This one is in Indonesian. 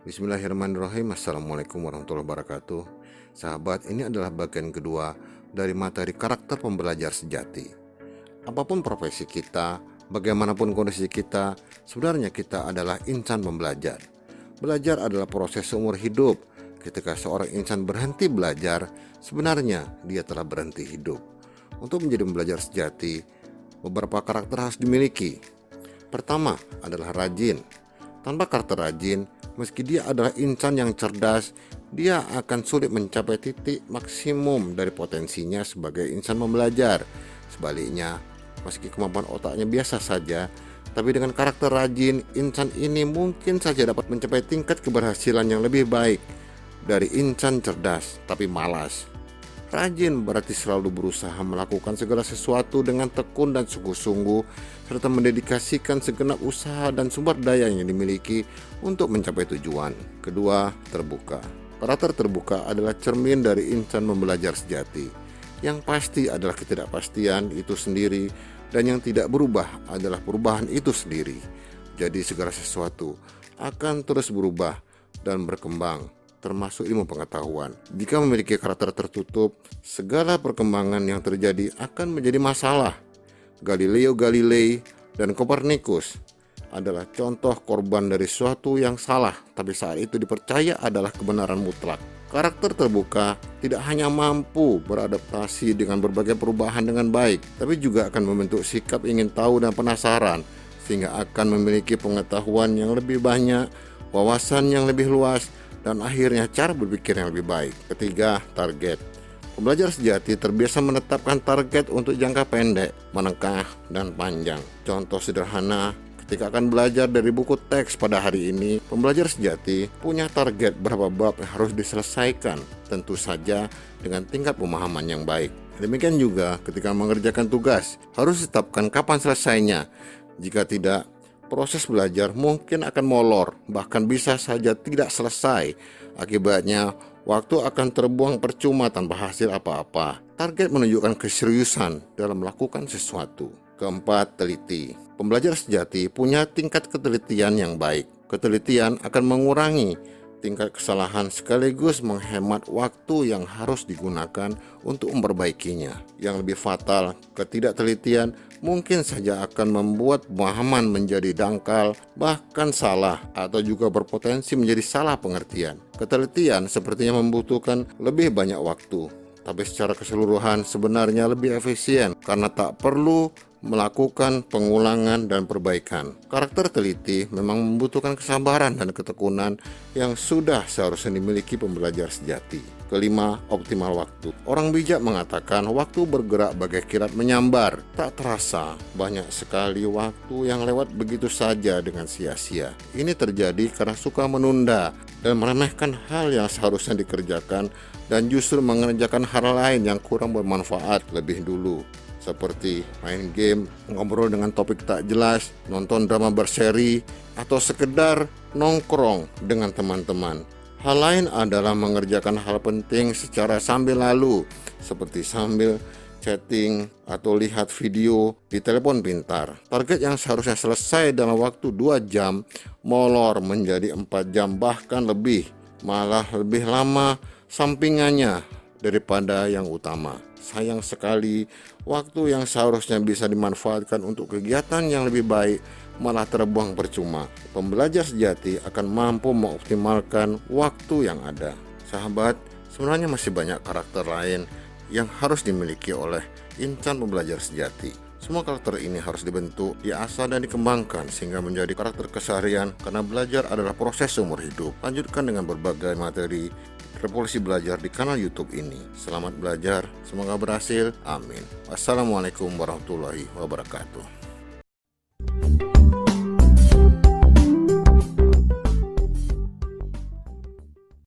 Bismillahirrahmanirrahim. Assalamualaikum warahmatullahi wabarakatuh. Sahabat, ini adalah bagian kedua dari materi karakter pembelajar sejati. Apapun profesi kita, bagaimanapun kondisi kita, sebenarnya kita adalah insan pembelajar. Belajar adalah proses seumur hidup. Ketika seorang insan berhenti belajar, sebenarnya dia telah berhenti hidup. Untuk menjadi pembelajar sejati, beberapa karakter harus dimiliki. Pertama adalah rajin. Tanpa karakter rajin, meski dia adalah insan yang cerdas, dia akan sulit mencapai titik maksimum dari potensinya sebagai insan pembelajar. Sebaliknya, meski kemampuan otaknya biasa saja, tapi dengan karakter rajin, insan ini mungkin saja dapat mencapai tingkat keberhasilan yang lebih baik dari insan cerdas tapi malas. Rajin berarti selalu berusaha melakukan segala sesuatu dengan tekun dan sungguh-sungguh, serta mendedikasikan segenap usaha dan sumber daya yang dimiliki untuk mencapai tujuan. Kedua, terbuka. Karakter terbuka adalah cermin dari insan pembelajar sejati. Yang pasti adalah ketidakpastian itu sendiri, dan yang tidak berubah adalah perubahan itu sendiri. Jadi segala sesuatu akan terus berubah dan berkembang, termasuk ilmu pengetahuan. Jika memiliki karakter tertutup, segala perkembangan yang terjadi akan menjadi masalah. Galileo Galilei dan Kopernikus adalah contoh korban dari sesuatu yang salah, tapi saat itu dipercaya adalah kebenaran mutlak. Karakter terbuka tidak hanya mampu beradaptasi dengan berbagai perubahan dengan baik, tapi juga akan membentuk sikap ingin tahu dan penasaran, sehingga akan memiliki pengetahuan yang lebih banyak, wawasan yang lebih luas, dan akhirnya cara berpikir yang lebih baik. Ketiga, target. Pembelajar sejati terbiasa menetapkan target untuk jangka pendek, menengah, dan panjang. Contoh sederhana, ketika akan belajar dari buku teks pada hari ini, pembelajar sejati punya target berapa bab yang harus diselesaikan, tentu saja dengan tingkat pemahaman yang baik. Demikian juga ketika mengerjakan tugas, harus ditetapkan kapan selesainya. Jika tidak, proses belajar mungkin akan molor, bahkan bisa saja tidak selesai. Akibatnya, waktu akan terbuang percuma tanpa hasil apa-apa. Target menunjukkan keseriusan dalam melakukan sesuatu. Keempat, teliti. Pembelajar sejati punya tingkat ketelitian yang baik. Ketelitian akan mengurangi tingkat kesalahan sekaligus menghemat waktu yang harus digunakan untuk memperbaikinya. Yang lebih fatal, ketidaktelitian mungkin saja akan membuat pemahaman menjadi dangkal, bahkan salah, atau juga berpotensi menjadi salah pengertian. Ketelitian sepertinya membutuhkan lebih banyak waktu, tapi secara keseluruhan sebenarnya lebih efisien karena tak perlu melakukan pengulangan dan perbaikan. Karakter teliti memang membutuhkan kesabaran dan ketekunan yang sudah seharusnya dimiliki pembelajar sejati. Kelima, optimal waktu. Orang bijak mengatakan waktu bergerak bagai kilat menyambar. Tak terasa, banyak sekali waktu yang lewat begitu saja dengan sia-sia. Ini terjadi karena suka menunda dan meremehkan hal yang seharusnya dikerjakan dan justru mengerjakan hal lain yang kurang bermanfaat lebih dulu, seperti main game, ngobrol dengan topik tak jelas, nonton drama berseri, atau sekedar nongkrong dengan teman-teman. Hal lain adalah mengerjakan hal penting secara sambil lalu, seperti sambil chatting atau lihat video di telepon pintar. Target yang seharusnya selesai dalam waktu 2 jam, molor menjadi 4 jam bahkan lebih, malah lebih lama sampingannya daripada yang utama. Sayang sekali, waktu yang seharusnya bisa dimanfaatkan untuk kegiatan yang lebih baik malah terbuang percuma. Pembelajar sejati akan mampu mengoptimalkan waktu yang ada. Sahabat, sebenarnya masih banyak karakter lain yang harus dimiliki oleh insan pembelajar sejati. Semua karakter ini harus dibentuk, diasah dan dikembangkan sehingga menjadi karakter keseharian, karena belajar adalah proses seumur hidup. Lanjutkan dengan berbagai materi Revolusi Belajar di kanal YouTube ini. Selamat belajar, semoga berhasil. Amin. Wassalamualaikum warahmatullahi wabarakatuh.